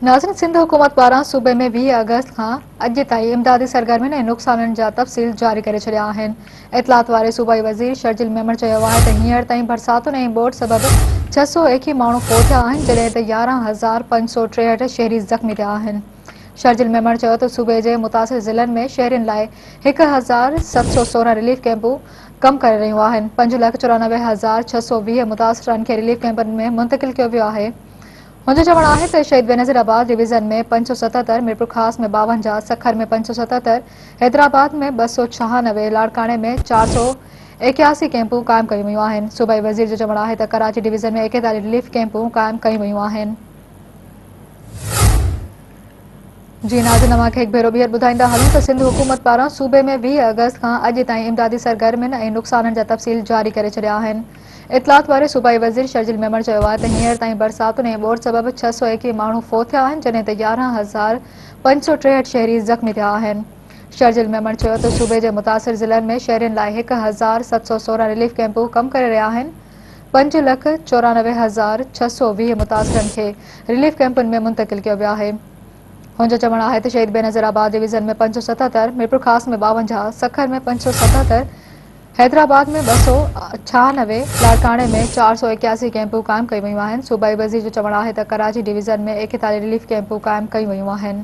नाज़रीन, सिंध हुकूमत पारां सूबे में 20 अगस्त खां अॼु ताईं इमदादी सरगर्मियुनि ऐं नुक़साननि जा तफ़सील जारी करे छॾिया आहिनि। इतलात वारे सूबाई वज़ीर शर्जिल मेमण चयो आहे त हींअर ताईं बरसातुनि ऐं ॿोॾि सबबि 601 माण्हू फोत थिया आहिनि, जॾहिं त 11,563 शहरी ज़ख़्मी थिया आहिनि। शर्जिल मेमण चयो त सूबे जे मुतासिर ज़िलनि में शहरियुनि लाइ 1,716 रिलीफ कैंपूं कमु करे रहियूं आहिनि। 5,94,620 मुतासिरनि खे रिलीफ कैंपनि में मुंतक़िल कयो वियो आहे। हुनजो चवणु आहे त शहीद बेनज़ीराबाद डिवीज़न में 577, मीरपुर ख़ास में 52, सखर में 577, हैदराबाद में 296, लाड़काणे में 481 कैंपूं क़ाइमु कयूं वियूं आहिनि। सूबाई वज़ीर जो चवणु आहे त कराची डिवीज़न में 41 रिलीफ कैंपूं क़ाइमु कयूं वियूं आहिनि। जी नाज़रीन, तव्हांखे हिकु भेरो ॿीहर ॿुधाईंदा हलूं त सिंध हुकूमत पारां सूबे में 20 अगस्त खां अॼु ताईं इमदादी सरगर्मियुनि ऐं नुक़साननि जा तफ़सील जारी करे छॾिया आहिनि। इतलात वारे सूबाई वज़ीर शर्जिल मेमण चयो आहे त हींअर ताईं बरसातुनि ऐं ॿोॾि सबबि 621 माण्हू फोत थिया आहिनि, जॾहिं त 11,563 शहरी ज़ख़्मी थिया आहिनि। शर्जिल मेमण चयो त सूबे जे मुतासिर ज़िलनि में शहरियुनि लाइ 1,716 रिलीफ कैंपूं कमु करे रहिया आहिनि। 5,94,620 मुतासिरनि खे रिलीफ कैंपुनि में मुंतक़िल कयो वियो आहे। हुनजो चवणु आहे त शहीद बेनज़ीराबाद डिवीज़न में 577, मीरपुर ख़ास में 52, सखर में 577, हैदराबाद में 296, लाड़काणे में 481 कैंपूं क़ाइमु कयूं वियूं आहिनि। सूबाई वज़ीर जो चवणु आहे त कराची डिवीज़न में 41 रिलीफ कैंपूं क़ाइमु कयूं वियूं आहिनि।